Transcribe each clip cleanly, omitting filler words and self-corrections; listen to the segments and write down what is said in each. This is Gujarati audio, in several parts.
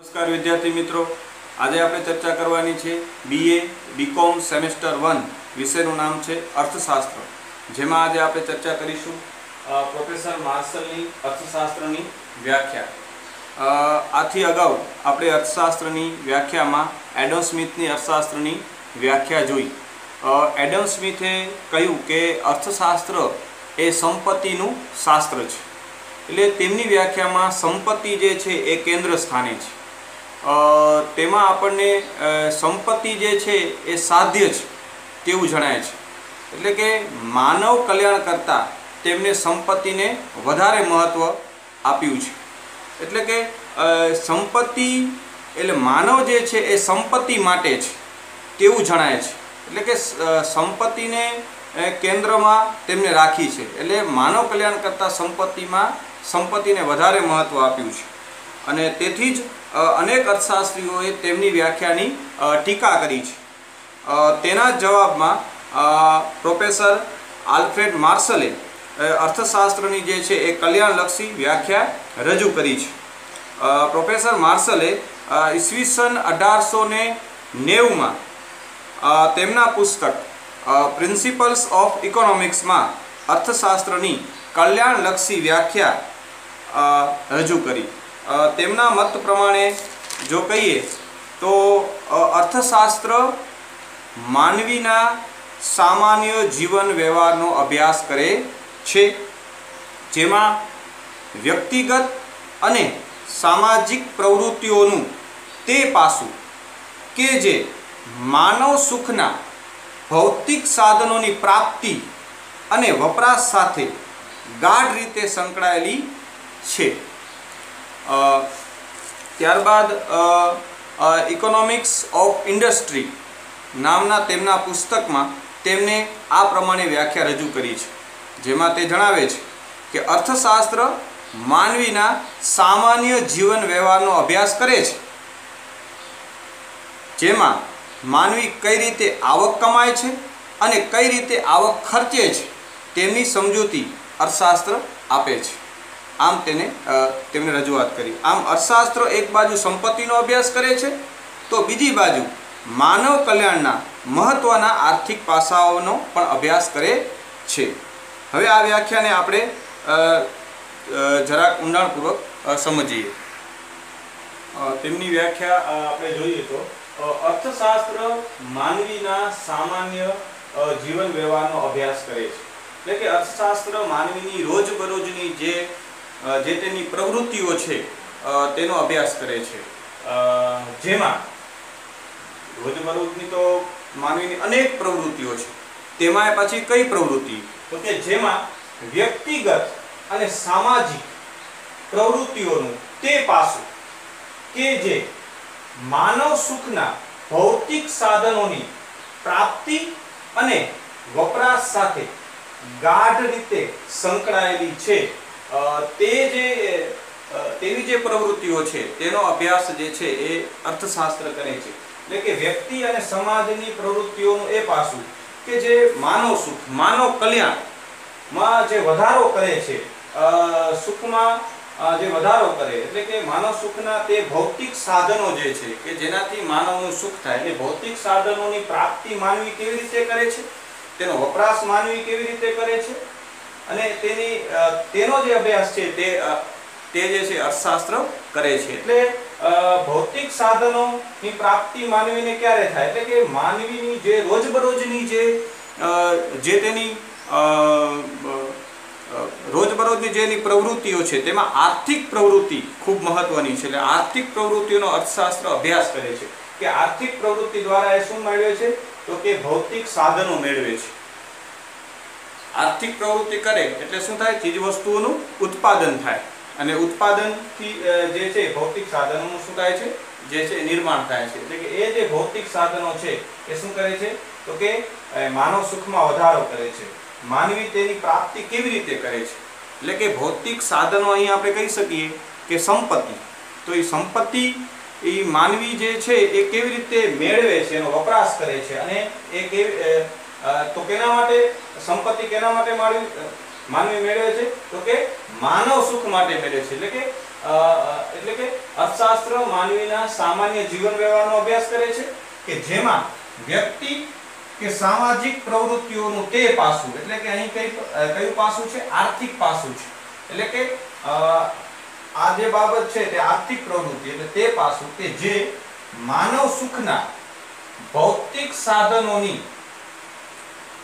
नमस्कार विद्यार्थी मित्रों, आज आप चर्चा करवानी छे बीए बीकॉम सेमेस्टर 1 विषयનું नाम है अर्थशास्त्र, જેમાં आज आप चर्चा करीशुं प्रोफेसर मार्शलनी अर्थशास्त्रनी व्याख्या। आथी अगाऊ आपणे अर्थशास्त्रनी व्याख्यामां एडम स्मिथनी अर्थशास्त्रनी व्याख्या जोई। एडम स्मिथे कह्युं के अर्थशास्त्र ए संपत्तिनुं शास्त्र छे, એટલે તેમની વ્યાખ્યામાં સંપત્તિ જે છે એ કેન્દ્ર સ્થાને છે। તેમાં આપણને સંપત્તિ જે છે એ સાધ્ય છે તેવું જણાય છે, એટલે કે માનવ કલ્યાણ કરતાં તેમને સંપત્તિને વધારે મહત્ત્વ આપ્યું છે। એટલે કે સંપત્તિ એટલે માનવ જે છે એ સંપત્તિ માટે છે તેવું જણાય છે, એટલે કે સંપત્તિને કેન્દ્રમાં તેમને રાખી છે, એટલે માનવ કલ્યાણ કરતાં સંપત્તિને વધારે મહત્ત્વ આપ્યું છે। અને તેથી જ અનેક અર્થશાસ્ત્રીઓએ તેમની વ્યાખ્યાની ટીકા કરી છે। તેના જવાબમાં પ્રોફેસર આલ્ફ્રેડ માર્શલે અર્થશાસ્ત્રની જે છે એ કલ્યાણલક્ષી વ્યાખ્યા રજૂ કરી છે। પ્રોફેસર માર્શલે ઈસવીસન 1890 તેમના પુસ્તક પ્રિન્સિપલ્સ ઓફ ઇકોનોમિક્સમાં અર્થશાસ્ત્રની કલ્યાણલક્ષી વ્યાખ્યા રજૂ કરી। તેમના મત પ્રમાણે જો કહીએ તો અર્થશાસ્ત્ર માનવીના સામાન્ય જીવન વ્યવહારનો અભ્યાસ કરે છે, જેમાં વ્યક્તિગત અને સામાજિક પ્રવૃત્તિઓનું તે પાસું કે જે માનવ સુખના ભૌતિક સાધનોની પ્રાપ્તિ અને વપરાશ સાથે ગાઢ રીતે સંકળાયેલી છે। ત્યારબાદ ઇકોનોમિક્સ ઓફ ઇન્ડસ્ટ્રી નામના તેમના પુસ્તકમાં તેમને આ પ્રમાણે વ્યાખ્યા રજૂ કરી છે, જેમાં તે જણાવે છે કે અર્થશાસ્ત્ર માનવીના સામાન્ય જીવન વ્યવહારનો અભ્યાસ કરે છે, જેમાં માનવી કઈ રીતે આવક કમાય છે અને કઈ રીતે આવક ખર્ચે છે તેમની સમજૂતી અર્થશાસ્ત્ર આપે છે। આમ તેમણે રજૂઆત કરી। આમ અર્થશાસ્ત્ર એક બાજુ સંપત્તિનો અભ્યાસ કરે છે તો બીજી બાજુ માનવ કલ્યાણના મહત્વના આર્થિક પાસાઓનો પણ અભ્યાસ કરે છે। હવે આ વ્યાખ્યાને આપણે જરાક ઊંડાણપૂર્વક સમજીએ। તેમની વ્યાખ્યા આપણે જોઈએ તો અર્થશાસ્ત્ર માનવીના સામાન્ય જીવન વ્યવહારનો અભ્યાસ કરે છે, એટલે કે અર્થશાસ્ત્ર માનવીની રોજબરોજની જે તેની પ્રવૃત્તિઓ છે તેનો અભ્યાસ કરે છે, જેમાં રોજબરોજની તો માનવીની અનેક પ્રવૃત્તિઓ છે, તેમાં પછી કઈ પ્રવૃત્તિ તો કે જેમાં વ્યક્તિગત અને સામાજિક પ્રવૃત્તિઓનું તે પાસું કે જે માનવ સુખના ભૌતિક સાધનોની પ્રાપ્તિ અને વપરાશ સાથે ગાઢ રીતે સંકળાયેલી છે, તેવી જે પ્રવૃત્તિઓ છે તેનો અભ્યાસ જે છે એ અર્થશાસ્ત્ર કરે છે। એટલે કે વ્યક્તિ અને સમાજની પ્રવૃત્તિઓનું એ પાસું કે જે માનવ સુખ માનવ કલ્યાણમાં જે વધારો કરે છે, સુખમાં જે વધારો કરે, એટલે કે માનવ સુખના તે ભૌતિક સાધનો જે છે કે જેનાથી માનવનું સુખ થાય, એટલે ભૌતિક સાધનોની પ્રાપ્તિ માનવી કેવી રીતે કરે છે, તેનો વપરાશ માનવી કેવી રીતે કરે છે, અને તેનો જે અભ્યાસ છે તે જે છે અર્થશાસ્ત્ર કરે છે। એટલે ભૌતિક સાધનોની પ્રાપ્તિ માનવીને ક્યારે થાય, એટલે કે માનવીની જે રોજબરોજની જે તેની રોજબરોજની જેની પ્રવૃત્તિઓ છે તેમાં આર્થિક પ્રવૃત્તિ ખૂબ મહત્વની છે। એટલે આર્થિક પ્રવૃત્તિઓનો અર્થશાસ્ત્ર અભ્યાસ કરે છે કે આર્થિક પ્રવૃત્તિ દ્વારા એ શું મેળવે છે તો કે ભૌતિક સાધનો મેળવે છે। આર્થિક પ્રવૃત્તિ કરે એટલે શું થાય, ચીજ વસ્તુઓનું ઉત્પાદન થાય, અને ઉત્પાદનથી જે છે ભૌતિક સાધનોનું શું થાય છે જે છે નિર્માણ થાય છે। એટલે કે એ જે ભૌતિક સાધનો છે એ શું કરે છે તો કે માનવ સુખમાં વધારો કરે છે, માનવી તેની પ્રાપ્તિ કેવી રીતે કરે છે, એટલે કે ભૌતિક સાધનો અહીં આપણે કહી શકીએ કે સંપત્તિ, તો એ સંપત્તિ એ માનવી જે છે એ કેવી રીતે મેળવે છે, એનો વપરાશ કરે છે, અને એ તો કેના માટે સંપત્તિ કેના માટે માનવી મેળવે છે તો કે માનવ સુખ માટે મેળવે છે। એટલે કે એટલે કે અર્થશાસ્ત્ર માનવીના સામાન્ય જીવન વ્યવહારનો અભ્યાસ કરે છે કે જેમાં વ્યક્તિ કે સામાજિક પ્રવૃત્તિઓનું તે પાસું, એટલે કે અહીં કયું પાસું છે? આર્થિક પાસું છે. એટલે કે આ જે બાબત છે તે આર્થિક પ્રવૃત્તિ એટલે તે પાસું કે જે માનવ સુખના ભૌતિક સાધનોની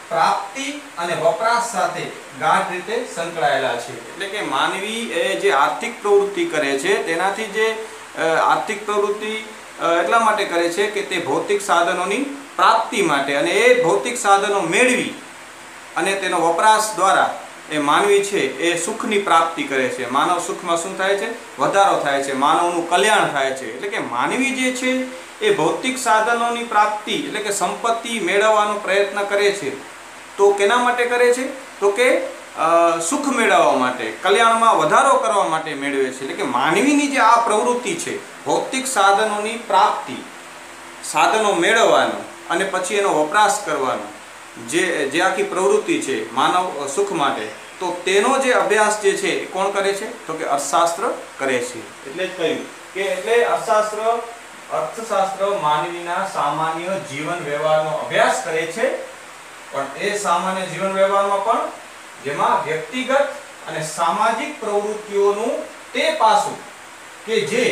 પ્રાપ્તિ અને વપરાશ સાથે ગાઢ રીતે સંકળાયેલા છે. એટલે કે માનવી જે આર્થિક પ્રવૃત્તિ કરે છે તેનાથી જે આર્થિક પ્રવૃત્તિ એટલા માટે કરે છે કે તે ભૌતિક સાધનોની પ્રાપ્તિ માટે, અને એ ભૌતિક સાધનો મેળવી અને તેનો વપરાશ દ્વારા એ માનવી છે એ સુખની પ્રાપ્તિ કરે છે. માનવ સુખમાં શું થાય છે? વધારો થાય છે, માનવનું કલ્યાણ થાય છે. એટલે કે માનવી જે છે એ ભૌતિક સાધનોની પ્રાપ્તિ એટલે કે સંપત્તિ મેળવવાનો પ્રયત્ન કરે છે. તો કેના માટે કરે છે? તો કે સુખ મેળવવા માટે, કલ્યાણમાં વધારો કરવા માટે મેળવે છે. એટલે કે માનવીની જે આ પ્રવૃત્તિ છે ભૌતિક સાધનોની પ્રાપ્તિ, સાધનો મેળવવાનો અને પછી એનો વપરાશ કરવાનો, જે આખી પ્રવૃત્તિ છે માનવ સુખ માટે, તો તેનો જે અભ્યાસ જે છે એ કોણ કરે છે? તો કે અર્થશાસ્ત્ર કરે છે. એટલે જ કહ્યું કે એટલે અર્થશાસ્ત્ર માનવીના સામાન્ય જીવન વ્યવહારનો અભ્યાસ કરે છે, પણ એ સામાન્ય જીવન વ્યવહારમાં પણ જેમાં વ્યક્તિગત અને સામાજિક પ્રવૃત્તિઓનું તે પાસું કે જે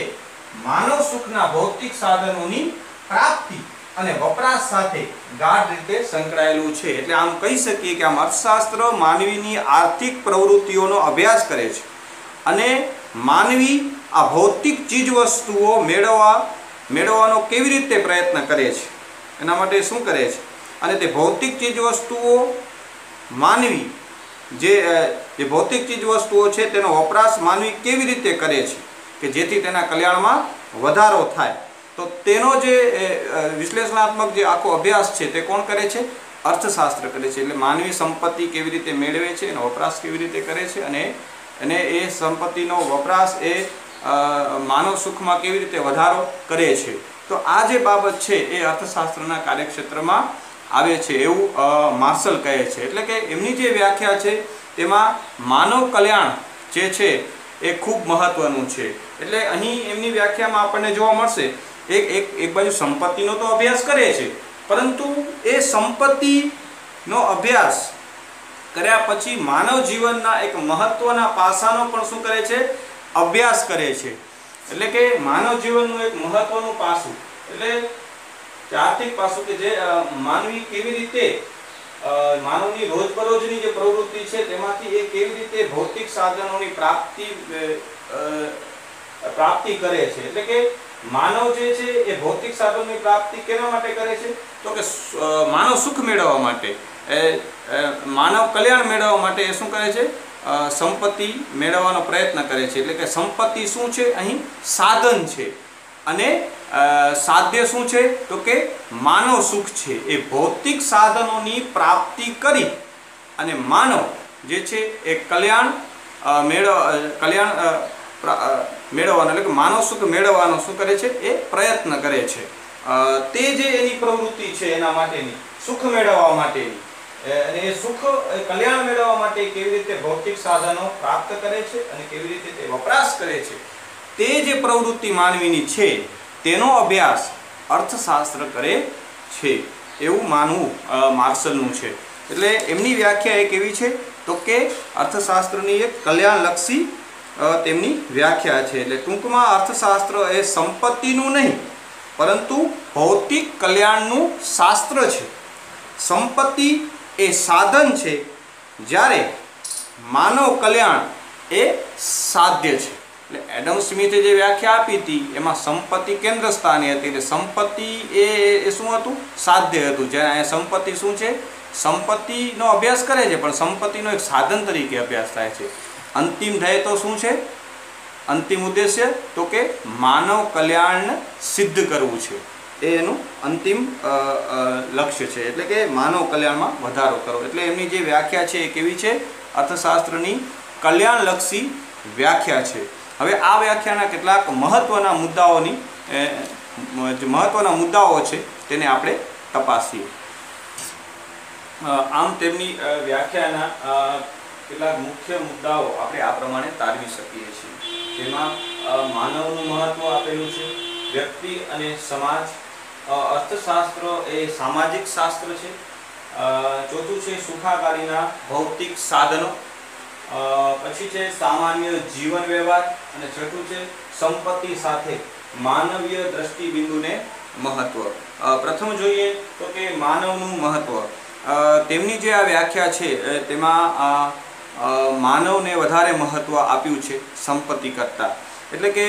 માનવ સુખના ભૌતિક સાધનોની પ્રાપ્તિ અને વપરાશ સાથે ગાઢ રીતે સંકળાયેલું છે. એટલે આમ કહી શકીએ કે આમ અર્થશાસ્ત્ર માનવીની આર્થિક પ્રવૃત્તિઓનો અભ્યાસ કરે છે અને માનવી આ ભૌતિક ચીજ વસ્તુઓ મેળવવાનો કેવી રીતે પ્રયત્ન કરે છે, એના માટે શું કરે છે, અને તે ભૌતિક ચીજ વસ્તુઓ માનવી જે ભૌતિક ચીજ વસ્તુઓ છે તેનો વપરાશ માનવી કેવી રીતે કરે છે કે જેથી તેના કલ્યાણમાં વધારો થાય. તો તેનો જે વિશ્લેષણાત્મક જે આખો અભ્યાસ છે તે કોણ કરે છે? અર્થશાસ્ત્ર કરે છે. એટલે માનવી સંપત્તિ કેવી રીતે મેળવે છે, એનો વપરાશ કેવી રીતે કરે છે, અને એ સંપત્તિનો વપરાશ એ માનવ સુખમાં કેવી રીતે વધારો કરે છે. તો આ જે બાબત છે એ અર્થશાસ્ત્રના કાર્યક્ષેત્રમાં આવે છે એવું માર્શલ કહે છે. એટલે કે એમની જે વ્યાખ્યા છે તેમાં માનવ કલ્યાણ જે છે એ ખૂબ મહત્વનું છે. એટલે અહીં એમની વ્યાખ્યામાં આપણને જોવા મળશે એક બાજુ સંપત્તિનો તો અભ્યાસ કરે છે, પરંતુ એ સંપત્તિનો અભ્યાસ કર્યા પછી માનવ જીવનના એક મહત્વના પાસાનો પણ શું કરે છે? અભ્યાસ કરે છે. એટલે કે માનવ જીવનનું એક મહત્વનું પાસું એટલે આર્થિક પાસું કે જે માનવી કેવી રીતે માનવની રોજબરોજની જે પ્રવૃત્તિ છે તેમાંથી એ કેવી રીતે ભૌતિક સાધનોની પ્રાપ્તિ કરે છે. એટલે કે માનવ જે છે એ ભૌતિક સાધનોની પ્રાપ્તિ કેના માટે કરે છે? તો કે માનવ સુખ મેળવવા માટે, માનવ કલ્યાણ મેળવવા માટે એ શું કરે છે? સંપત્તિ મેળવવાનો પ્રયત્ન કરે છે. એટલે કે સંપત્તિ શું છે? અહીં સાધન છે, અને સાધ્ય શું છે? તો કે માનવ સુખ છે. એ ભૌતિક સાધનોની પ્રાપ્તિ કરી અને માનવ જે છે એ કલ્યાણ મેળવવાનો એટલે કે માનવ સુખ મેળવવાનો શું કરે છે? એ પ્રયત્ન કરે છે. તે જે એની પ્રવૃત્તિ છે એના માટેની, સુખ મેળવવા માટેની, અને એ સુખ કલ્યાણ મેળવવા માટે કેવી રીતે ભૌતિક સાધનો પ્રાપ્ત કરે છે અને કેવી રીતે તે વપરાશ કરે છે, તે જે પ્રવૃત્તિ માનવીની છે તેનો અભ્યાસ અર્થશાસ્ત્ર કરે છે એવું માનવું માર્શલનું છે. એટલે એમની વ્યાખ્યા એક એવી છે તો કે અર્થશાસ્ત્રની એક કલ્યાણલક્ષી તેમની વ્યાખ્યા છે. એટલે ટૂંકમાં અર્થશાસ્ત્ર એ સંપત્તિનું નહીં પરંતુ ભૌતિક કલ્યાણનું શાસ્ત્ર છે. સંપત્તિ એ સાધન છે, જ્યારે માનવ કલ્યાણ એ સાધ્ય છે. એટલે એડમ સ્મિથે જે વ્યાખ્યા આપી હતી એમાં સંપત્તિ કેન્દ્ર સ્થાને હતી. એટલે સંપત્તિ એ શું હતું? સાધ્ય હતું. જ્યારે અહીંયા સંપત્તિ શું છે? સંપત્તિનો અભ્યાસ કરે છે, પણ સંપત્તિનો એક સાધન તરીકે અભ્યાસ થાય છે. અંતિમ ધ્યેય તો શું છે? અંતિમ ઉદ્દેશ્ય તો કે માનવ કલ્યાણ સિદ્ધ કરવું છે. એ એનું અંતિમ લક્ષ્ય છે. એટલે કે માનવ કલ્યાણમાં વધારો કરવો. એટલે એમની જે વ્યાખ્યા છે એ કેવી છે? અર્થશાસ્ત્રની કલ્યાણલક્ષી વ્યાખ્યા છે. હવે આ વ્યાખ્યાના કેટલાક મહત્વના મુદ્દાઓ છે તેને આપણે તપાસીએ. આમ તેમની વ્યાખ્યાના કેટલાક મુખ્ય મુદ્દાઓ આપણે આ પ્રમાણે તારવી શકીએ છીએ। જેમાં માનવનું મહત્વ આપેલું છે, વ્યક્તિ અને સમાજ, અર્થશાસ્ત્ર એ સામાજિક શાસ્ત્ર છે, ચોથું છે સુખાકારીના ભૌતિક સાધનો, પછી છે સામાન્ય જીવન વ્યવહાર, અને છઠ્ઠું છે સંપત્તિ સાથે માનવીય દ્રષ્ટિબિંદુને મહત્વ। પ્રથમ જોઈએ તો કે માનવનું મહત્વ। તેમની જે આ વ્યાખ્યા છે તેમાં માનવને વધારે મહત્વ આપ્યું છે સંપત્તિ કરતાં। એટલે કે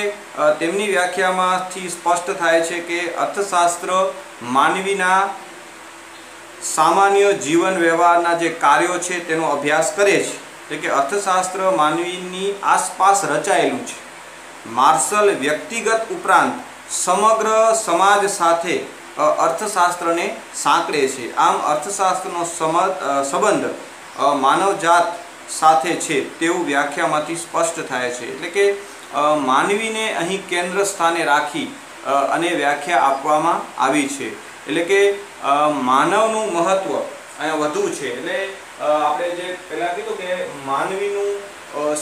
તેમની વ્યાખ્યામાંથી સ્પષ્ટ થાય છે કે અર્થશાસ્ત્ર માનવીના સામાન્ય જીવન વ્યવહારના જે કાર્યો છે તેનો અભ્યાસ કરે છે। એટલે કે અર્થશાસ્ત્ર માનવીની આસપાસ રચાયેલું છે। માર્શલ વ્યક્તિગત ઉપરાંત સમગ્ર સમાજ સાથે અર્થશાસ્ત્રને સાંકળે છે। આમ અર્થશાસ્ત્રનો સંબંધ માનવજાત સાથે છે તેવું વ્યાખ્યામાંથી સ્પષ્ટ થાય છે। એટલે કે માનવીને અહીં કેન્દ્ર સ્થાને રાખી અને વ્યાખ્યા આપવામાં આવી છે। એટલે કે માનવનું મહત્વ અહીંયા વધુ છે। એટલે આપણે જે પહેલાં કીધું કે માનવીનું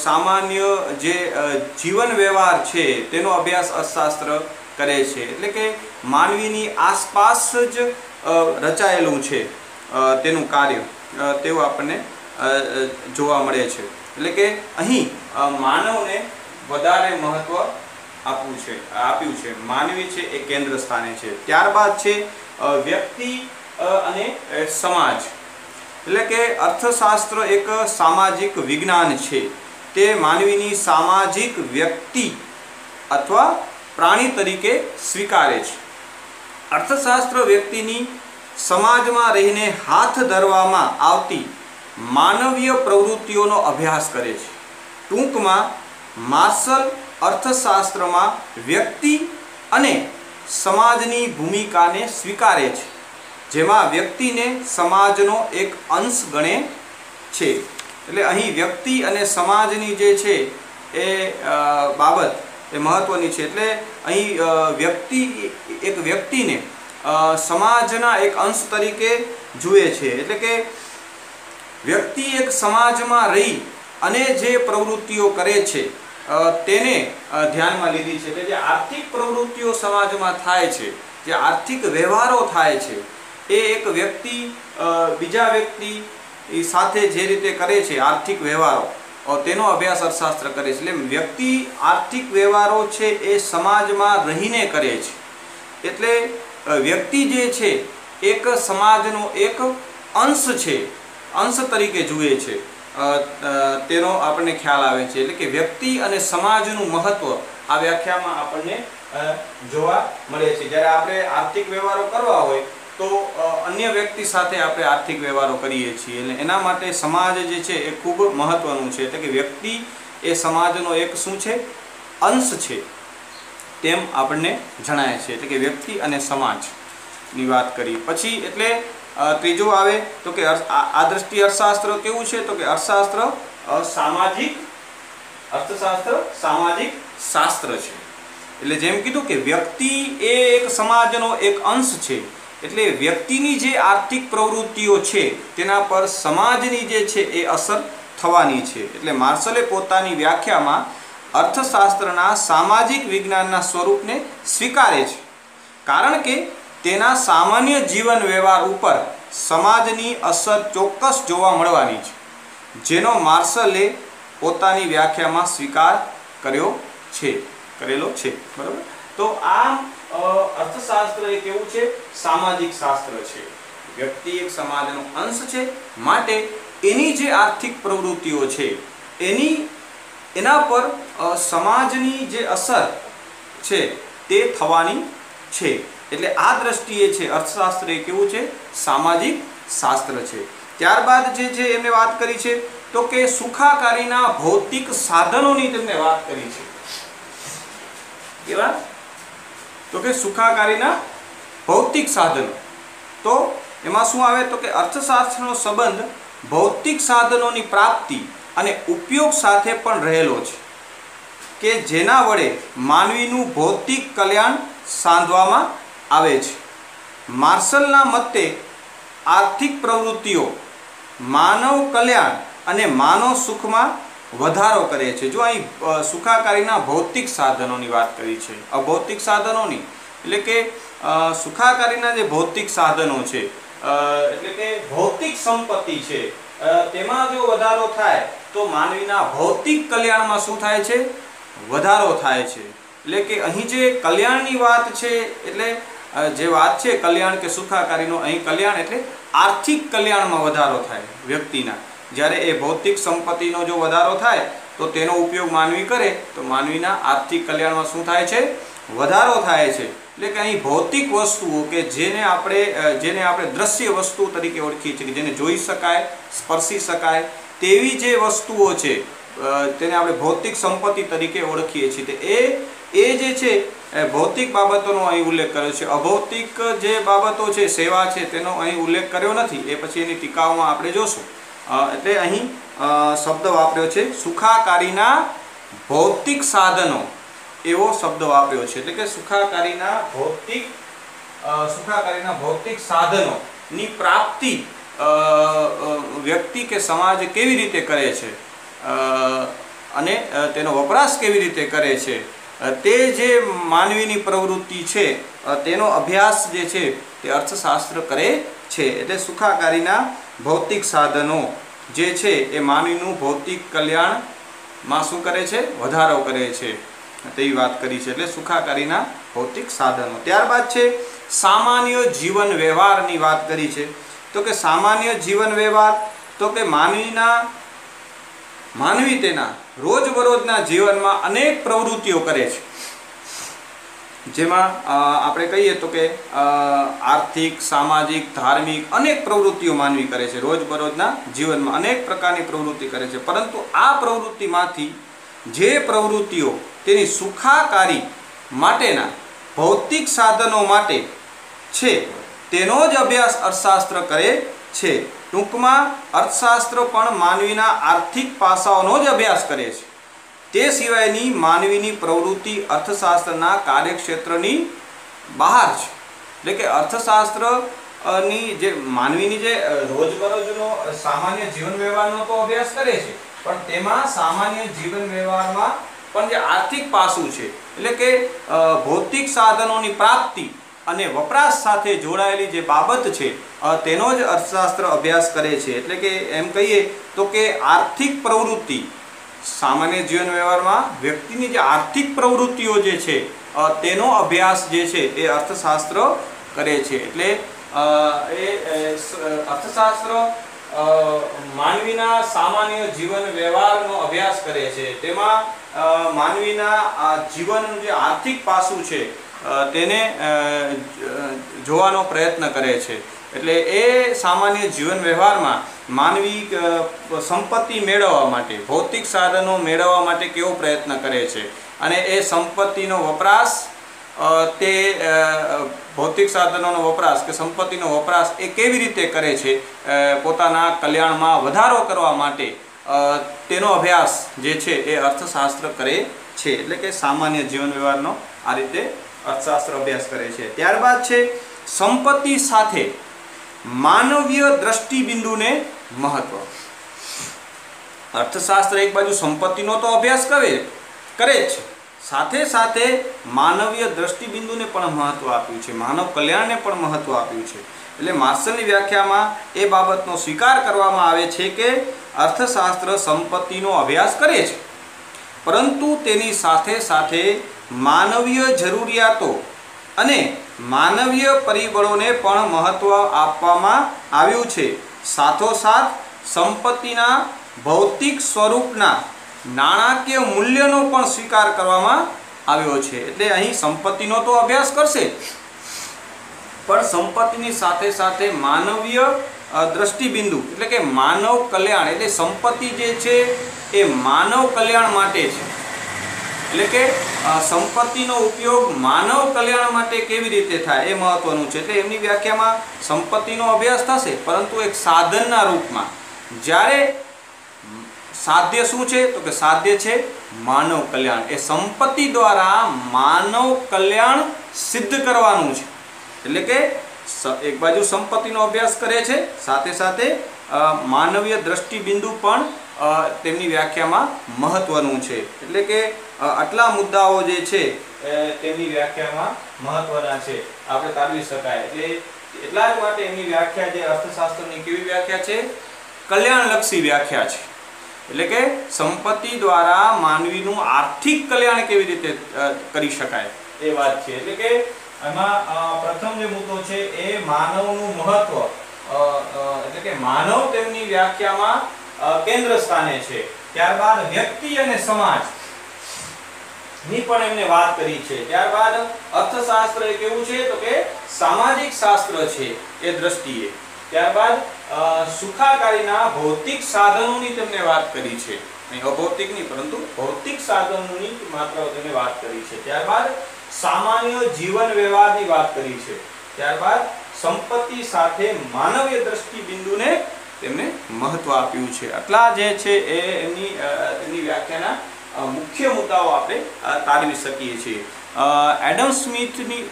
સામાન્ય જે જીવન વ્યવહાર છે તેનો અભ્યાસ અર્થશાસ્ત્ર કરે છે। એટલે કે માનવીની આસપાસ જ રચાયેલું છે તેનું કાર્ય તેવું આપણને જોવા મળે છે। એટલે કે અહીં માનવને વધારે મહત્વ આપ્યું છે। માનવી છે એ કેન્દ્ર સ્થાને છે। ત્યારબાદ છે વ્યક્તિ અને સમાજ। એટલે કે અર્થશાસ્ત્ર એક સામાજિક વિજ્ઞાન છે। તે માનવીની સામાજિક વ્યક્તિ અથવા પ્રાણી તરીકે સ્વીકારે છે। અર્થશાસ્ત્ર વ્યક્તિની સમાજમાં રહીને હાથ ધરવામાં આવતી માનવીય પ્રવૃત્તિઓનો અભ્યાસ કરે છે। ટૂંકમાં માર્શલ અર્થશાસ્ત્રમાં વ્યક્તિ અને સમાજની ભૂમિકાને સ્વીકારે છે, જેમાં વ્યક્તિને સમાજનો એક અંશ ગણે છે। એટલે અહીં વ્યક્તિ અને સમાજની જે છે એ બાબત એ મહત્વની છે। એટલે અહીં એક વ્યક્તિને સમાજના એક અંશ તરીકે જુએ છે। એટલે કે વ્યક્તિ એક સમાજમાં રહી અને જે પ્રવૃત્તિઓ કરે છે તેને ધ્યાનમાં લીધી છે। એટલે જે આર્થિક પ્રવૃત્તિઓ સમાજમાં થાય છે, જે આર્થિક વ્યવહારો થાય છે, એ એક વ્યક્તિ બીજા વ્યક્તિ સાથે જે રીતે કરે છે આર્થિક વ્યવહારો, તેનો અભ્યાસ અર્થશાસ્ત્ર કરે છે। એટલે વ્યક્તિ આર્થિક વ્યવહારો છે એ સમાજમાં રહીને કરે છે। એટલે વ્યક્તિ જે છે એક સમાજનો એક અંશ છે, અંશ તરીકે જુએ છે, તેનો આપણને ખ્યાલ આવે છે। એટલે કે વ્યક્તિ અને સમાજનું મહત્વ આ વ્યાખ્યામાં આપણને જોવા મળે છે। જ્યારે આપણે આર્થિક વ્યવહારો કરવા હોય તો અન્ય વ્યક્તિ સાથે આપણે આર્થિક વ્યવહારો કરીએ છીએ। એટલે એના માટે સમાજ જે છે એ ખૂબ મહત્વનું છે। એટલે કે વ્યક્તિ એ સમાજનો એક શું છે, અંશ છે, તેમ આપણને જણાય છે। એટલે કે વ્યક્તિ અને સમાજની વાત કરી પછી એટલે ત્રીજું આવે તો કે આ દ્રષ્ટિએ અર્થશાસ્ત્ર કેવું છે તો કે અર્થશાસ્ત્ર સામાજિક શાસ્ત્ર છે। એટલે જેમ કીધું કે વ્યક્તિ એ એક સમાજનો એક અંશ છે। એટલે વ્યક્તિની જે આર્થિક પ્રવૃત્તિઓ છે તેના પર સમાજની જે છે એ અસર થવાની છે। એટલે માર્શલે પોતાની વ્યાખ્યામાં અર્થશાસ્ત્રના સામાજિક વિજ્ઞાનના સ્વરૂપને સ્વીકારે છે, કારણ કે તેના સામાન્ય જીવન વ્યવહાર ઉપર સમાજની અસર ચોક્કસ જોવા મળવાની છે, જેનો માર્શલે પોતાની વ્યાખ્યામાં સ્વીકાર કરેલો છે। બરાબર। તો આ અર્થશાસ્ત્ર એ કેવું છે, સામાજિક શાસ્ત્ર છે। વ્યક્તિ એક સમાજનો અંશ છે, માટે એની જે આર્થિક પ્રવૃત્તિઓ છે એના પર સમાજની જે અસર છે તે થવાની છે। એટલે આ દ્રષ્ટિએ છે અર્થશાસ્ત્ર એ કેવું છે, સામાજિક શાસ્ત્ર છે। ત્યારબાદ જે છે એમને વાત કરી છે તો કે સુખાકારીના ભૌતિક સાધનોની તેમને વાત કરી છે। કેવા તો કે સુખાકારીના ભૌતિક સાધનો, તો એમાં શું આવે તો કે અર્થશાસ્ત્રનો સંબંધ ભૌતિક સાધનોની પ્રાપ્તિ અને ઉપયોગ સાથે પણ રહેલો છે, કે જેના વડે માનવીનું ભૌતિક કલ્યાણ સાધવામાં આવે છે। માર્શલના મતે આર્થિક પ્રવૃત્તિઓ માનવ કલ્યાણ અને માનવ સુખમાં વધારો કરે છે। જો અહીં સુખાકારીના ભૌતિક સાધનોની વાત કરી છે, અભૌતિક સાધનોની, એટલે કે સુખાકારીના જે ભૌતિક સાધનો છે, એટલે કે ભૌતિક સંપત્તિ છે, તેમાં જો વધારો થાય તો માનવીના ભૌતિક કલ્યાણમાં શું થાય છે? વધારો થાય છે। એટલે કે અહીં જે કલ્યાણની વાત છે, એટલે જે વાત છે કલ્યાણ કે સુખાકારીનો, અહીં કલ્યાણ એટલે આર્થિક કલ્યાણમાં વધારો થાય વ્યક્તિના। જ્યારે એ ભૌતિક સંપત્તિનો જો વધારો થાય તો તેનો ઉપયોગ માનવી કરે તો માનવીના આર્થિક કલ્યાણમાં શું થાય છે? વધારો થાય છે। એટલે કે અહીં ભૌતિક વસ્તુઓ કે જેને આપણે દ્રશ્ય વસ્તુ તરીકે ઓળખીએ છીએ, કે જેને જોઈ શકાય, સ્પર્શી શકાય તેવી જે વસ્તુઓ છે, તેને આપણે ભૌતિક સંપત્તિ તરીકે ઓળખીએ છીએ। એ જે છે ભૌતિક બાબતોનો અહીં ઉલ્લેખ કર્યો છે। અભૌતિક જે બાબતો છે, સેવા છે, તેનો અહીં ઉલ્લેખ કર્યો નથી। એ પછી એની ટીકાઓમાં આપણે જોશું। એટલે અહીં શબ્દ વાપર્યો છે સુખાકારીના ભૌતિક સાધનો, એવો શબ્દ વાપર્યો છે। એટલે કે સુખાકારીના ભૌતિક સાધનોની પ્રાપ્તિ વ્યક્તિ કે સમાજ કેવી રીતે કરે છે અને તેનો વપરાશ કેવી રીતે કરે છે, તે જે માનવીની પ્રવૃત્તિ છે તેનો અભ્યાસ જે છે તે અર્થશાસ્ત્ર કરે છે। એટલે સુખાકારીના ભૌતિક સાધનો જે છે એ માનવીનું ભૌતિક કલ્યાણમાં શું કરે છે? વધારો કરે છે, તેવી વાત કરી છે। એટલે સુખાકારીના ભૌતિક સાધનો। ત્યારબાદ છે સામાન્ય જીવન વ્યવહારની વાત કરી છે। તો કે સામાન્ય જીવન વ્યવહાર તો કે માનવી તેના રોજબરોજના જીવનમાં અનેક પ્રવૃત્તિઓ કરે છે, જેમાં આપણે કહીએ તો કે આર્થિક, સામાજિક, ધાર્મિક અનેક પ્રવૃત્તિઓ માનવી કરે છે। રોજબરોજના જીવનમાં અનેક પ્રકારની પ્રવૃત્તિ કરે છે, પરંતુ આ પ્રવૃત્તિમાંથી જે પ્રવૃત્તિઓ તેની સુખાકારી માટેના ભૌતિક સાધનો માટે છે તેનો જ અભ્યાસ અર્થશાસ્ત્ર કરે છે। ટૂંકમાં અર્થશાસ્ત્ર પણ માનવીના આર્થિક પાસાઓનો જ અભ્યાસ કરે છે, તે સિવાયની માનવીની પ્રવૃત્તિ અર્થશાસ્ત્રના કાર્યક્ષેત્રની બહાર છે। એટલે કે અર્થશાસ્ત્રની જે માનવીની જે રોજબરોજનો સામાન્ય જીવન વ્યવહારનો તો અભ્યાસ કરે છે, પણ તેમાં સામાન્ય જીવન વ્યવહારમાં પણ જે આર્થિક પાસું છે, એટલે કે ભૌતિક સાધનોની પ્રાપ્તિ અને વપરાશ સાથે જોડાયેલી જે બાબત છે તેનો જ અર્થશાસ્ત્ર અભ્યાસ કરે છે। એટલે કે એમ કહીએ તો કે આર્થિક પ્રવૃત્તિ, સામાન્ય જીવન વ્યવહારમાં વ્યક્તિની જે આર્થિક પ્રવૃત્તિઓ જે છે તેનો અભ્યાસ જે છે એ અર્થશાસ્ત્ર કરે છે। એટલે અર્થશાસ્ત્ર માનવીના સામાન્ય જીવન વ્યવહારનો અભ્યાસ કરે છે, તેમાં માનવીના જીવનનું જે આર્થિક પાસું છે તેને જોવાનો પ્રયત્ન કરે છે। એટલે એ સામાન્ય જીવન વ્યવહારમાં માનવી સંપત્તિ મેળવવા માટે, ભૌતિક સાધનો મેળવવા માટે કેવો પ્રયત્ન કરે છે અને એ સંપત્તિનો વપરાશ, તે ભૌતિક સાધનોનો વપરાશ કે સંપત્તિનો વપરાશ એ કેવી રીતે કરે છે પોતાના કલ્યાણમાં વધારો કરવા માટે, તેનો અભ્યાસ જે છે એ અર્થશાસ્ત્ર કરે છે। એટલે કે સામાન્ય જીવન વ્યવહારનો આ રીતે અર્થશાસ્ત્ર અભ્યાસ કરે છે। ત્યારબાદ છે સંપત્તિ સાથે માનવીય દ્રષ્ટિબિંદુને મહત્વ। અર્થશાસ્ત્ર એક બાજુ સંપત્તિનો તો અભ્યાસ કરે જ છે, સાથે સાથે માનવીય દ્રષ્ટિબિંદુને પણ મહત્વ આપ્યું છે, માનવ કલ્યાણને પણ મહત્વ આપ્યું છે। એટલે માર્શલની વ્યાખ્યામાં એ બાબતનો સ્વીકાર કરવામાં આવે છે કે અર્થશાસ્ત્ર સંપત્તિનો અભ્યાસ કરે છે, પરંતુ તેની સાથે સાથે માનવીય જરૂરિયાતો અને માનવીય પરિબળોને પણ મહત્વ આપવામાં આવ્યું છે। સાથોસાથ સંપત્તિના ભૌતિક સ્વરૂપના નાણાકીય મૂલ્યનો પણ સ્વીકાર કરવામાં આવ્યો છે। એટલે અહીં સંપત્તિનો તો અભ્યાસ કરશે, પણ સંપત્તિની સાથે સાથે માનવીય દ્રષ્ટિબિંદુ એટલે કે માનવ કલ્યાણ, એટલે સંપત્તિ જે છે એ માનવ કલ્યાણ માટે છે। એટલે કે સંપત્તિનો ઉપયોગ માનવ કલ્યાણ માટે કેવી રીતે થાય એ મહત્વનું છે। એટલે એમની વ્યાખ્યામાં સંપત્તિનો અભ્યાસ થશે, પરંતુ એક સાધનના રૂપમાં। જ્યારે સાધ્ય શું છે તો કે સાધ્ય છે માનવ કલ્યાણ, એ સંપત્તિ દ્વારા માનવ કલ્યાણ સિદ્ધ કરવાનું છે। એટલે કે એક બાજુ સંપત્તિનો અભ્યાસ કરે છે, સાથે સાથે માનવીય દ્રષ્ટિબિંદુ પણ તેમની વ્યાખ્યામાં મહત્વનું છે. એટલે કે આટલા મુદ્દાઓ જે છે તેમની વ્યાખ્યામાં મહત્વના છે, આપણે તારવી શકાય. એટલે એટલા જ માટે એમની વ્યાખ્યા જે અર્થશાસ્ત્રની કેવી વ્યાખ્યા છે? કલ્યાણલક્ષી વ્યાખ્યા છે. એટલે કે સંપત્તિ દ્વારા માનવીનું આર્થિક કલ્યાણ કેવી રીતે કરી શકાય એ વાત છે. એટલે કે એમાં પ્રથમ જે મુદ્દો છે એ માનવનું મહત્વ, એટલે કે માનવ તેમની વ્યાખ્યામાં કેન્દ્ર સ્થાને છે. ત્યારબાદ વ્યક્તિ અને સમાજ ની પણ એમને વાત કરી છે. ત્યારબાદ અર્થશાસ્ત્ર એ કેવું છે તો કે સામાજિક શાસ્ત્ર છે એ દ્રષ્ટિએ. ત્યારબાદ સુખાકારીના ભૌતિક સાધનોની તેમને વાત કરી છે. અહીં અભૌતિક નહીં પરંતુ ભૌતિક સાધનોની માત્ર તેમને વાત કરી છે. ત્યારબાદ સામાન્ય જીવન વ્યવહારની વાત કરી છે. ત્યારબાદ સંપત્તિ સાથે માનવીય દ્રષ્ટિબિંદુને તેમને મહત્વ આપ્યું છે. આટલા જે છે એ એમની વ્યાખ્યાના મુખ્ય મુદ્દાઓ આપણે તારવી શકીએ છીએ. એડમ સ્મિથની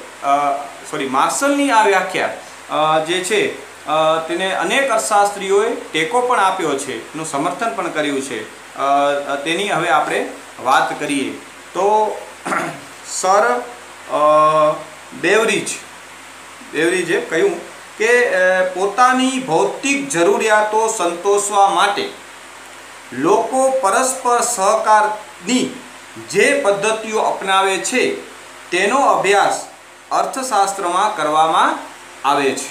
માર્શલની આ વ્યાખ્યા જે છે તેને અનેક અર્થશાસ્ત્રીઓએ ટેકો પણ આપ્યો છે, એનું સમર્થન પણ કર્યું છે. તેની હવે આપણે વાત કરીએ તો સર બેવરીજે કહ્યું કે પોતાની ભૌતિક જરૂરિયાતો સંતોષવા માટે લોકો પરસ્પર સહકારની જે પદ્ધતિઓ અપનાવે છે તેનો અભ્યાસ અર્થશાસ્ત્રમાં કરવામાં આવે છે.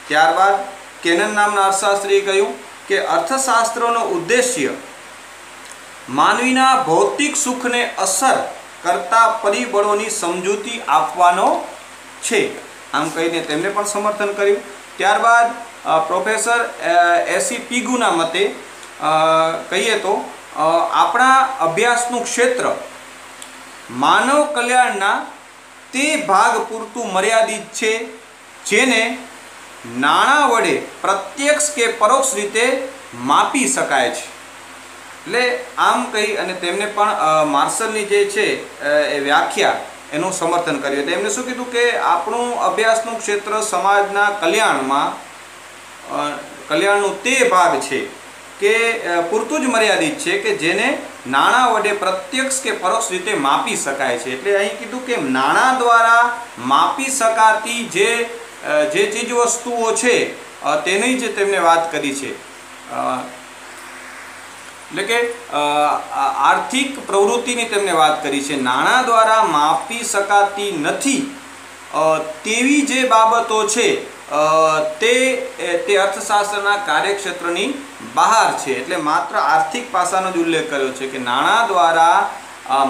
ત્યારબાદ કેનન નામના અર્થશાસ્ત્રીએ કહ્યું કે અર્થશાસ્ત્રનો ઉદ્દેશ્ય માનવીના ભૌતિક સુખને અસર કરતા પરિબળોની સમજૂતી આપવાનો છે. આમ કહીને તેમને પણ સમર્થન કર્યું. ત્યારબાદ પ્રોફેસર એસી પીગુના મતે કહીએ તો આપણા અભ્યાસનું ક્ષેત્ર માનવ કલ્યાણના તે ભાગ પૂરતું મર્યાદિત છે જેને નાણાં વડે પ્રત્યક્ષ કે પરોક્ષ રીતે માપી શકાય છે. એટલે આમ કહી અને તેમને પણ માર્શલની જે છે એ વ્યાખ્યા એનું સમર્થન કર્યું. એટલે એમને શું કીધું કે આપણું અભ્યાસનું ક્ષેત્ર સમાજના કલ્યાણનું તે ભાગ છે કે પૂરતું જ મર્યાદિત છે કે જેને નાણાં વડે પ્રત્યક્ષ કે પરોક્ષ રીતે માપી શકાય છે. એટલે અહીં કીધું કે નાણાં દ્વારા માપી શકાતી જે ચીજ વસ્તુઓ છે તેની જ તેમને વાત કરી છે. એટલે કે આર્થિક પ્રવૃત્તિની તેમને વાત કરી છે. નાણાં દ્વારા માપી શકાતી નથી તેવી જે બાબતો છે તે અર્થશાસ્ત્રના કાર્યક્ષેત્રની બહાર છે. એટલે માત્ર આર્થિક પાસાનો જ ઉલ્લેખ કર્યો છે કે નાણાં દ્વારા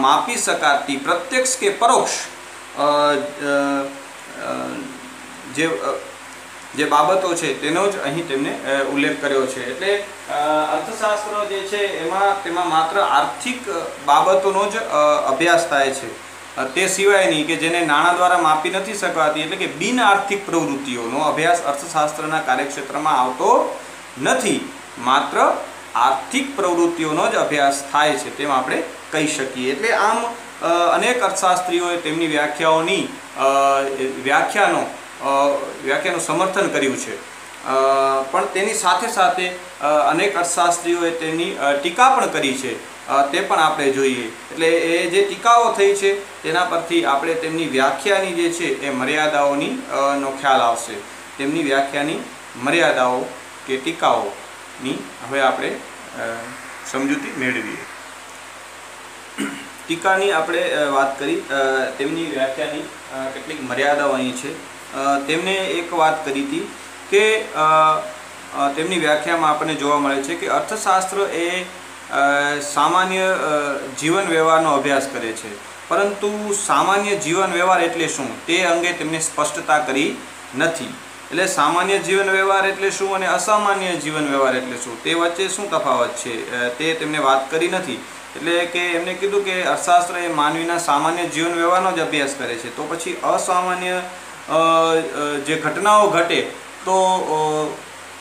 માપી શકાતી પ્રત્યક્ષ કે પરોક્ષ જે બાબતો છે તેનો જ અહીં તેમને ઉલ્લેખ કર્યો છે. એટલે અર્થશાસ્ત્ર જે છે તેમાં માત્ર આર્થિક બાબતોનો જ અભ્યાસ થાય છે. તે સિવાયની કે જેને નાણાં દ્વારા માપી નથી શકાતી એટલે કે બિન આર્થિક પ્રવૃત્તિઓનો અભ્યાસ અર્થશાસ્ત્રના કાર્યક્ષેત્રમાં આવતો નથી. માત્ર આર્થિક પ્રવૃત્તિઓનો જ અભ્યાસ થાય છે તેમ આપણે કહી શકીએ. એટલે આમ અનેક અર્થશાસ્ત્રીઓએ તેમની વ્યાખ્યાનું સમર્થન કર્યું છે. પણ તેની સાથે સાથે અનેક અર્થશાસ્ત્રીઓએ તેની ટીકા પણ કરી છે. તે પણ આપણે જોઈએ. એટલે એ જે ટીકાઓ થઈ છે તેના પરથી આપણે તેમની વ્યાખ્યાની જે છે એ મર્યાદાઓનો ખ્યાલ આવશે. તેમની વ્યાખ્યાની મર્યાદાઓ કે ટીકાઓની હવે આપણે સમજૂતી મેળવીએ. ટીકાની આપણે વાત કરી, તેમની વ્યાખ્યાની કેટલીક મર્યાદાઓ અહીં છે. તેમણે એક વાત કરી હતી કે તેમની વ્યાખ્યામાં આપણને જોવા મળે છે કે અર્થશાસ્ત્ર એ સામાન્ય જીવન વ્યવહારનો અભ્યાસ કરે છે, પરંતુ સામાન્ય જીવન વ્યવહાર એટલે શું તે અંગે તેમણે સ્પષ્ટતા કરી નથી. એટલે સામાન્ય જીવન વ્યવહાર એટલે શું અને અસામાન્ય જીવન વ્યવહાર એટલે શું તે વચ્ચે શું તફાવત છે તે તેમણે વાત કરી નથી. એટલે કે એમને કીધું કે અર્થશાસ્ત્ર એ માનવીના સામાન્ય જીવન વ્યવહારનો જ અભ્યાસ કરે છે, તો પછી અસામાન્ય જે ઘટનાઓ ઘટે તો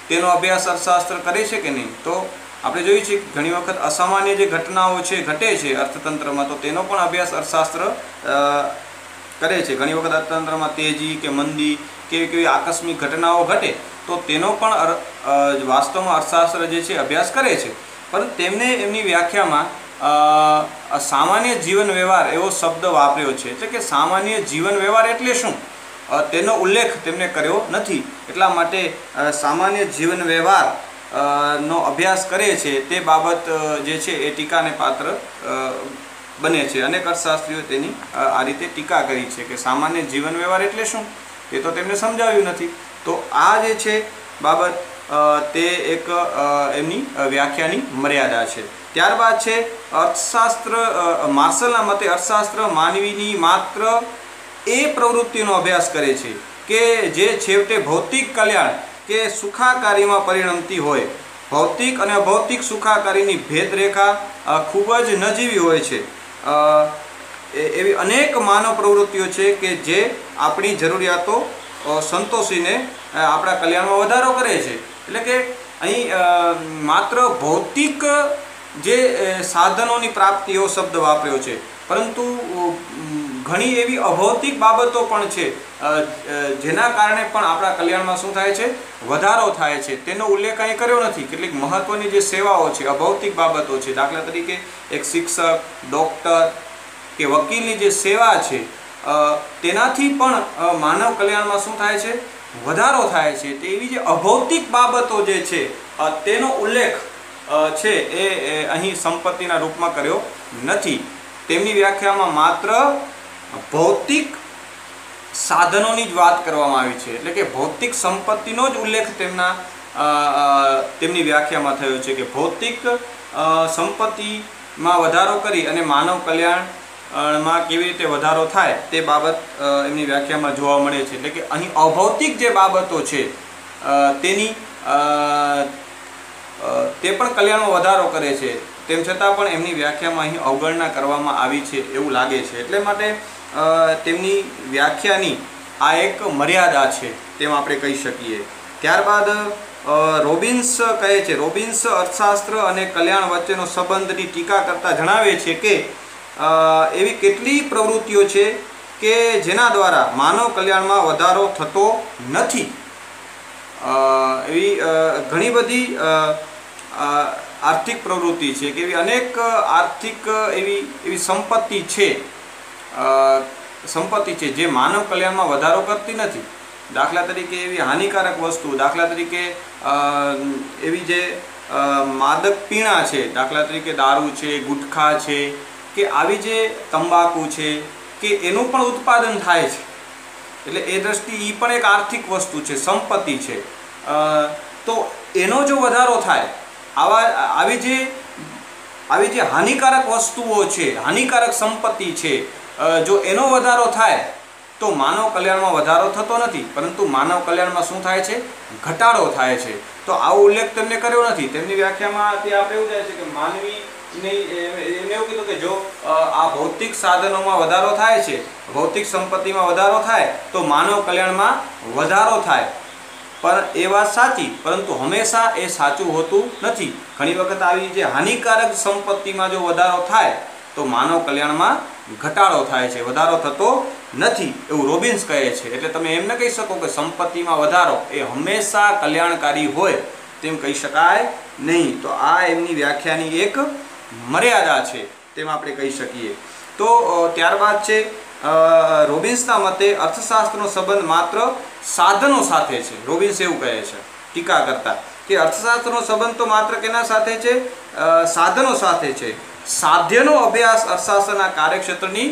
તેનો અભ્યાસ અર્થશાસ્ત્ર કરે છે કે નહીં? તો આપણે જોઈએ છીએ ઘણી વખત અસામાન્ય જે ઘટનાઓ છે ઘટે છે અર્થતંત્રમાં, તો તેનો પણ અભ્યાસ અર્થશાસ્ત્ર કરે છે, ઘણી વખત અર્થતંત્રમાં તેજી કે મંદી કેવી કેવી આકસ્મિક ઘટનાઓ ઘટે તો તેનો પણ વાસ્તવમાં અર્થશાસ્ત્ર જે છે અભ્યાસ કરે છે, પરંતુ તેમને એમની વ્યાખ્યામાં સામાન્ય જીવન વ્યવહાર એવો શબ્દ વાપર્યો છે, એટલે કે સામાન્ય જીવન વ્યવહાર એટલે શું તેનો ઉલ્લેખ તેમને કર્યો નથી. એટલા માટે સામાન્ય જીવન વ્યવહાર નો અભ્યાસ કરે છે તે બાબત જે છે એ ટીકાને પાત્ર બને છે. અનેક અર્થશાસ્ત્રીઓ તેની આ રીતે ટીકા કરી છે કે સામાન્ય જીવન વ્યવહાર એટલે શું તે તો તેમને સમજાવ્યું નથી. તો આ જે છે બાબત તે એક એમની વ્યાખ્યાની મર્યાદા છે. ત્યારબાદ છે અર્થશાસ્ત્ર. માર્શલના મતે અર્થશાસ્ત્ર માનવીની માત્ર એ પ્રવૃત્તિનો અભ્યાસ કરે છે કે જે છેવટે ભૌતિક કલ્યાણ કે સુખાકારીમાં પરિણમતી હોય. ભૌતિક અને અભૌતિક સુખાકારીની ભેદરેખા ખૂબ જ નજીવી હોય છે. એવી અનેક માનવ પ્રવૃત્તિઓ છે કે જે આપણી જરૂરિયાતો સંતોષીને આપણા કલ્યાણમાં વધારો કરે છે. એટલે કે અહીં માત્ર ભૌતિક જે સાધનોની પ્રાપ્તિ એવો શબ્દ વાપર્યો છે, પરંતુ ઘણી એવી અભૌતિક બાબતો પણ છે જેના કારણે પણ આપણા કલ્યાણમાં શું થાય છે, વધારો થાય છે. તેનો ઉલ્લેખ અહીં કર્યો નથી. કેટલીક મહત્વની જે સેવાઓ છે, અભૌતિક બાબતો છે, દાખલા તરીકે એક શિક્ષક, ડૉક્ટર કે વકીલની જે સેવા છે તેનાથી પણ માનવ કલ્યાણમાં શું થાય છે, વધારો થાય છે. તેવી જે અભૌતિક બાબતો જે છે તેનો ઉલ્લેખ છે એ અહીં સંપત્તિના રૂપમાં કર્યો નથી. તેમની વ્યાખ્યામાં માત્ર ભૌતિક સાધનોની જ વાત કરવામાં આવી છે, એટલે કે ભૌતિક સંપત્તિનો જ ઉલ્લેખ તેમની વ્યાખ્યામાં થયો છે કે ભૌતિક સંપત્તિમાં વધારો કરી અને માનવ કલ્યાણમાં કેવી રીતે વધારો થાય તે બાબત એમની વ્યાખ્યામાં જોવા મળે છે. એટલે કે અહીં અભૌતિક જે બાબતો છે તેની તે પણ કલ્યાણમાં વધારો કરે છે, તેમ છતાં પણ એમની વ્યાખ્યામાં અહીં અવગણના કરવામાં આવી છે એવું લાગે છે. એટલે માટે તેમની વ્યાખ્યાની આ એક મર્યાદા છે તેમ આપણે કહી શકીએ. ત્યારબાદ રોબિન્સ કહે છે, રોબિન્સ અર્થશાસ્ત્ર અને કલ્યાણ વચ્ચેનો સંબંધની ટીકા કરતા જણાવે છે કે એવી કેટલી પ્રવૃત્તિઓ છે કે જેના દ્વારા માનવ કલ્યાણમાં વધારો થતો નથી. એવી ઘણી બધી આર્થિક પ્રવૃત્તિ છે કે એવી અનેક આર્થિક એવી સંપત્તિ છે જે માનવ કલ્યાણમાં વધારો કરતી નથી. દાખલા તરીકે એવી હાનિકારક વસ્તુ, દાખલા તરીકે એવી જે માદક પીણા છે, દાખલા તરીકે દારૂ છે, ગુટખા છે, કે આવી જે તંબાકુ છે કે એનું પણ ઉત્પાદન થાય છે. એટલે એ દ્રષ્ટિએ એ પણ એક આર્થિક વસ્તુ છે, સંપત્તિ છે. તો એનો જો વધારો થાય, આવી જે હાનિકારક વસ્તુઓ છે, હાનિકારક સંપત્તિ છે, જો એનો વધારો થાય તો માનવ કલ્યાણમાં વધારો થતો નથી, પરંતુ માનવ કલ્યાણમાં શું થાય છે, ઘટાડો થાય છે. તો આવો ઉલ્લેખ તેમને કર્યો નથી. તેમની વ્યાખ્યામાં તે આપણે એવું થાય છે કે એમને એવું કીધું કે જો આ ભૌતિક સાધનોમાં વધારો થાય છે, ભૌતિક સંપત્તિમાં વધારો થાય તો માનવ કલ્યાણમાં વધારો થાય. પણ એ વાત સાચી, પરંતુ હંમેશા એ સાચું હોતું નથી. ઘણી વખત આવી જે હાનિકારક સંપત્તિમાં જો વધારો થાય તો માનવ કલ્યાણમાં ઘટાડો થાય છે, વધારો થતો નથી, એવું રોબિન્સ કહે છે. એટલે તમે એમ ન કહી શકો કે સંપત્તિમાં વધારો એ હંમેશા કલ્યાણકારી હોય તેમ કહી શકાય નહીં. તો આ એમની વ્યાખ્યાની એક મર્યાદા છે તેમ આપણે કહી શકીએ. તો ત્યારબાદ છે રોબિન્સના મતે અર્થશાસ્ત્રનો સંબંધ માત્ર સાધનો સાથે છે. રોબિન્સ એવું કહે છે ટીકા કરતા કે અર્થશાસ્ત્રનો સંબંધ તો માત્ર કેના સાથે છે, સાધનો સાથે છે. સાધ્યનો અભ્યાસ અર્થશાસ્ત્રના કાર્યક્ષેત્રની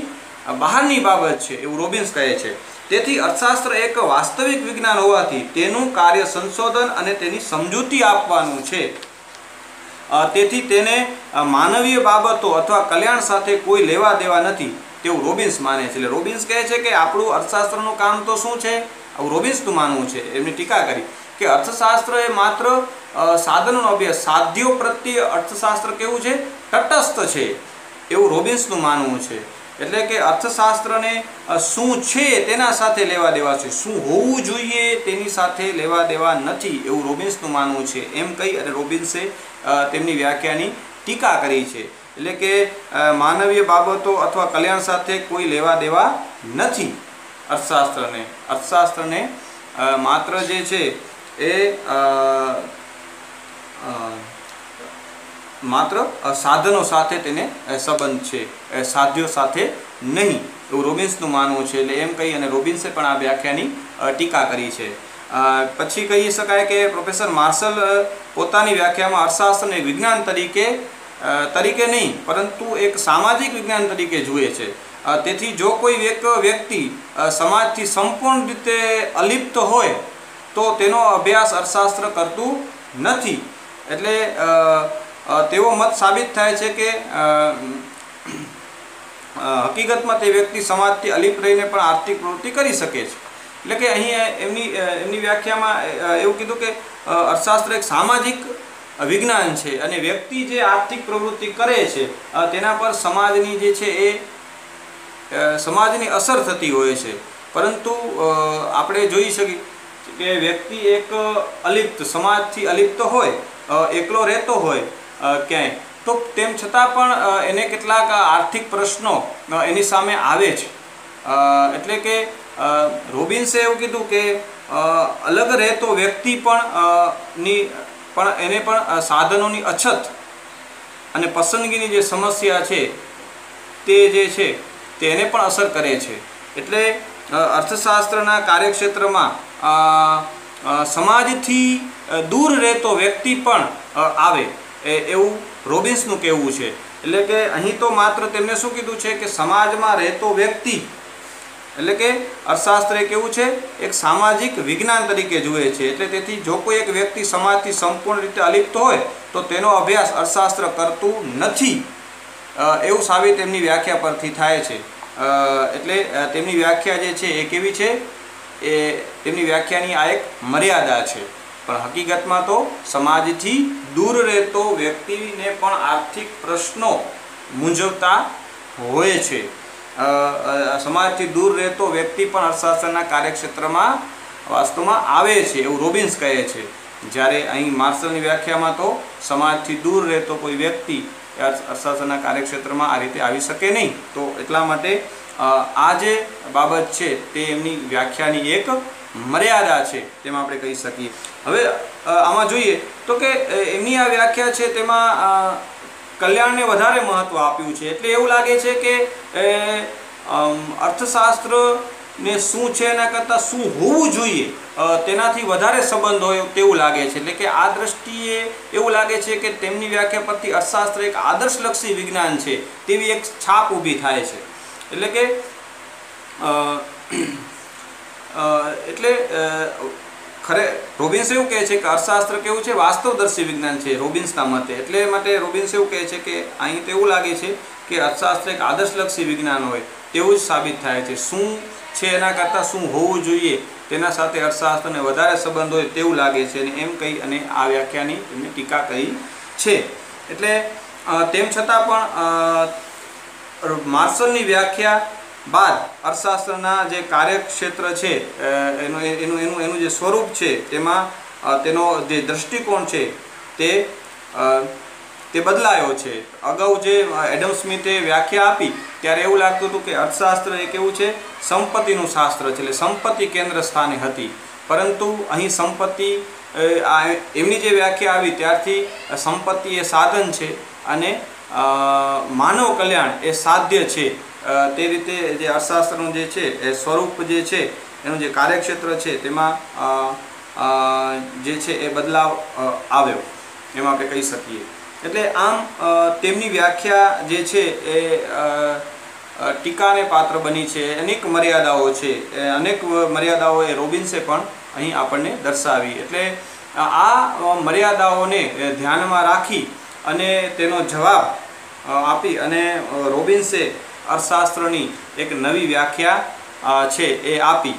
બહારની બાબત છે એવું રોબિન્સ કહે છે. તેથી અર્થશાસ્ત્ર એક વાસ્તવિક વિજ્ઞાન હોવાથી તેનું કાર્ય સંશોધન અને તેની સમજૂતી આપવાનું છે. તેથી તેને માનવીય બાબતો અથવા કલ્યાણ સાથે કોઈ લેવા દેવા નથી તેવું રોબિન્સ માને છે. એટલે રોબિન્સ કહે છે કે આપણું અર્થશાસ્ત્રનું કામ તો શું છે, આવું રોબિન્સનું માનવું છે. એમની ટીકા કરી કે અર્થશાસ્ત્ર એ માત્ર સાધનોનો અભ્યાસ, સાધ્યો પ્રત્યે અર્થશાસ્ત્ર કેવું છે, તટસ્થ છે એવું રોબિન્સનું માનવું છે. એટલે કે અર્થશાસ્ત્રને શું છે તેના સાથે લેવા દેવા છે, શું હોવું જોઈએ તેની સાથે લેવા દેવા નથી એવું રોબિન્સનું માનવું છે. એમ કહી અને રોબિન્સે તેમની વ્યાખ્યાની ટીકા કરી છે. એટલે કે માનવીય બાબતો અથવા કલ્યાણ સાથે કોઈ લેવા દેવા નથી અર્થશાસ્ત્રને માત્ર જે છે એ માત્ર સાધનો સાથે તેને સંબંધ છે, સાધ્યો સાથે નહીં, એવું રોબિન્સનું માનવું છે. એટલે એમ કહી અને રોબિન્સે પણ આ વ્યાખ્યાની ટીકા કરી છે. પછી કહી શકાય કે પ્રોફેસર માર્શલ પોતાની વ્યાખ્યામાં અર્થશાસ્ત્રને વિજ્ઞાન તરીકે નહીં પરંતુ એક સામાજિક વિજ્ઞાન તરીકે જુએ છે. તેથી જો કોઈ વ્યક્તિ સમાજથી સંપૂર્ણ રીતે અલિપ્ત હોય તો તેનો અભ્યાસ અર્થશાસ્ત્ર કરતું નથી. એટલે તેવો મત સાબિત થાય છે કે હકીકતમાં તે વ્યક્તિ સમાજથી અલિપ્ત રહીને પણ આર્થિક પ્રવૃત્તિ કરી શકે છે. એટલે કે અહીં એમની વ્યાખ્યામાં એવું કીધું કે અર્થશાસ્ત્ર એક સામાજિક વિજ્ઞાન છે અને વ્યક્તિ જે આર્થિક પ્રવૃત્તિ કરે છે તેના પર સમાજની જે છે એ સમાજની અસર થતી હોય છે. પરંતુ આપણે જોઈ શકીએ કે વ્યક્તિ એક અલિપ્ત સમાજથી અલિપ્ત હોય, એકલો રહેતો હોય ક્યાંય, તો તેમ છતાં પણ એને કેટલાક આર્થિક પ્રશ્નો એની સામે આવે છે. એટલે કે રોબિન્સે એવું કીધું કે અલગ રહેતો વ્યક્તિ પણ એને પણ સાધનોની અછત અને પસંદગીની જે સમસ્યા છે તે જે છે તેને પણ અસર કરે છે. એટલે અર્થશાસ્ત્રના કાર્યક્ષેત્રમાં સમાજથી દૂર રહેતો વ્યક્તિ પણ આવે એવું રોબિન્સનું કહેવું છે. એટલે કે અહીં તો માત્ર તેમને શું કીધું છે કે સમાજમાં રહેતો વ્યક્તિ, એટલે કે અર્થશાસ્ત્ર એ કેવું છે એક સામાજિક વિજ્ઞાન તરીકે જુએ છે. એટલે તેથી જો કોઈ એક વ્યક્તિ સમાજથી સંપૂર્ણ રીતે અલિપ્ત હોય તો તેનો અભ્યાસ અર્થશાસ્ત્ર કરતું નથી એવું સાબિત તેમની વ્યાખ્યા પરથી થાય છે. એટલે તેમની વ્યાખ્યા જે છે એ કેવી છે, એ તેમની વ્યાખ્યાની આ એક મર્યાદા છે. પણ હકીકતમાં તો સમાજથી દૂર રહેતો વ્યક્તિને પણ આર્થિક પ્રશ્નો મૂંઝવતા હોય છે. સમાજથી દૂર રહેતો વ્યક્તિ પણ અર્થશાસ્ત્રના કાર્યક્ષેત્રમાં વાસ્તવમાં આવે છે એવું રોબિન્સ કહે છે. જ્યારે અહીં માર્શલની વ્યાખ્યામાં તો સમાજથી દૂર રહેતો કોઈ વ્યક્તિ અર્થશાસ્ત્રના કાર્યક્ષેત્રમાં આ રીતે આવી શકે નહીં. તો એટલા માટે આ જે બાબત છે તે એમની વ્યાખ્યાની એક મર્યાદા છે તેમ આપણે કહી શકીએ. હવે આમાં જોઈએ તો કે એમની આ વ્યાખ્યા છે તેમાં કલ્યાણને વધારે મહત્ત્વ આપ્યું છે. એટલે એવું લાગે છે કે અર્થશાસ્ત્રને શું છે એના કરતાં શું હોવું જોઈએ તેનાથી વધારે સંબંધ હોય તેવું લાગે છે. એટલે કે આ દ્રષ્ટિએ એવું લાગે છે કે તેમની વ્યાખ્યા પરથી અર્થશાસ્ત્ર એક આદર્શલક્ષી વિજ્ઞાન છે તેવી એક છાપ ઊભી થાય છે. એટલે કે રોબિન્સ એવું કહે છે કે અર્થશાસ્ત્ર કેવું છે વાસ્તવદર્શી વિજ્ઞાન છે રોબિન્સના મતે. એટલે માટે રોબિન્સ એવું કહે છે કે અહીં તો એવું લાગે છે કે અર્થશાસ્ત્ર એક આદર્શલક્ષી વિજ્ઞાન હોય તેવું જ સાબિત થાય છે. શું છે એના કરતાં શું હોવું જોઈએ તેના સાથે અર્થશાસ્ત્રને વધારે સંબંધ હોય તેવું લાગે છે અને એમ કહી અને આ વ્યાખ્યાની એમને ટીકા કરી છે. એટલે તેમ છતાં પણ માર્શલની વ્યાખ્યા બાદ અર્થશાસ્ત્રના જે કાર્યક્ષેત્ર છે એનું જે સ્વરૂપ છે તેમાં તેનો જે દૃષ્ટિકોણ છે તે બદલાયો છે. અગાઉ જે એડમ સ્મિથે વ્યાખ્યા આપી ત્યારે એવું લાગતું હતું કે અર્થશાસ્ત્ર એ કેવું છે સંપત્તિનું શાસ્ત્ર છે, એટલે સંપત્તિ કેન્દ્ર સ્થાને હતી. પરંતુ અહીં સંપત્તિ એમની જે વ્યાખ્યા આવી ત્યારથી સંપત્તિ એ સાધન છે અને માનવ કલ્યાણ એ સાધ્ય છે. તે રીતે જે અર્થશાસ્ત્રનું જે છે એ સ્વરૂપ જે છે એનું જે કાર્યક્ષેત્ર છે તેમાં જે છે એ બદલાવ આવ્યો એમ આપણે કહી શકીએ. એટલે આમ તેમની વ્યાખ્યા જે છે એ ટીકાને પાત્ર બની છે. અનેક મર્યાદાઓ છે, અનેક મર્યાદાઓ એ રોબિન્સે પણ અહીં આપણને દર્શાવી. એટલે આ મર્યાદાઓને ધ્યાનમાં રાખી અને તેનો જવાબ આપી અને રોબિન્સે અર્થશાસ્ત્રની એક નવી વ્યાખ્યા છે એ આપી,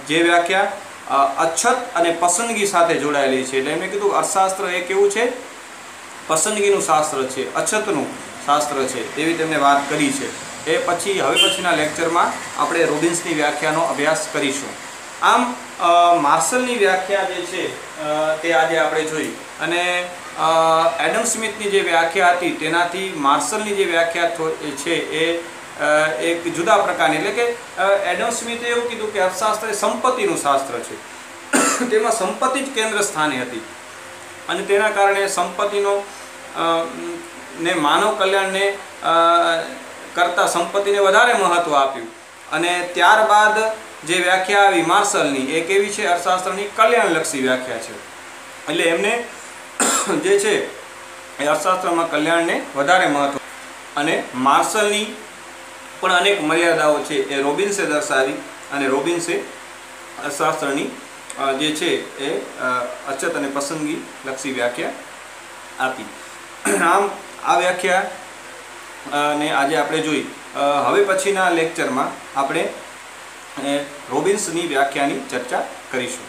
જે વ્યાખ્યા અછત અને પસંદગી સાથે જોડાયેલી છે. એટલે એમણે કીધું અર્થશાસ્ત્ર એ કેવું છે પસંદગીનું શાસ્ત્ર છે, અછતનું શાસ્ત્ર છે તેવી તેમને વાત કરી છે. એ પછી હવે પછીના લેક્ચરમાં આપણે રોબિન્સની વ્યાખ્યાનો અભ્યાસ કરીશું. આમ માર્શલની વ્યાખ્યા જે છે તે આજે આપણે જોઈ અને એડમ સ્મિથની જે વ્યાખ્યા હતી તેનાથી માર્શલની જે વ્યાખ્યા છે એ એક જુદા પ્રકારની, એટલે કે એડમ સ્મિથે એવું કીધું કે અર્થશાસ્ત્ર એ સંપત્તિનું શાસ્ત્ર છે. તેમાં સંપત્તિ જ કેન્દ્ર સ્થાને હતી અને તેના કારણે સંપત્તિનો ને માનવ કલ્યાણને કરતાં સંપત્તિને વધારે મહત્ત્વ આપ્યું. અને ત્યારબાદ જે વ્યાખ્યા આવી માર્શલની એ કેવી છે? અર્થશાસ્ત્રની કલ્યાણલક્ષી વ્યાખ્યા છે. એટલે એમને જે છે એ અર્થશાસ્ત્રમાં કલ્યાણને વધારે મહત્ત્વ, અને માર્શલની પણ અનેક મર્યાદાઓ છે એ રોબિન્સે દર્શાવી અને રોબિન્સે અર્થશાસ્ત્રની જે છે એ અછત અને પસંદગી લક્ષી વ્યાખ્યા આપી. આમ આ વ્યાખ્યા ને આજે આપણે જોઈ. હવે પછીના લેક્ચરમાં આપણે રોબિન્સની વ્યાખ્યાની ચર્ચા કરીશું.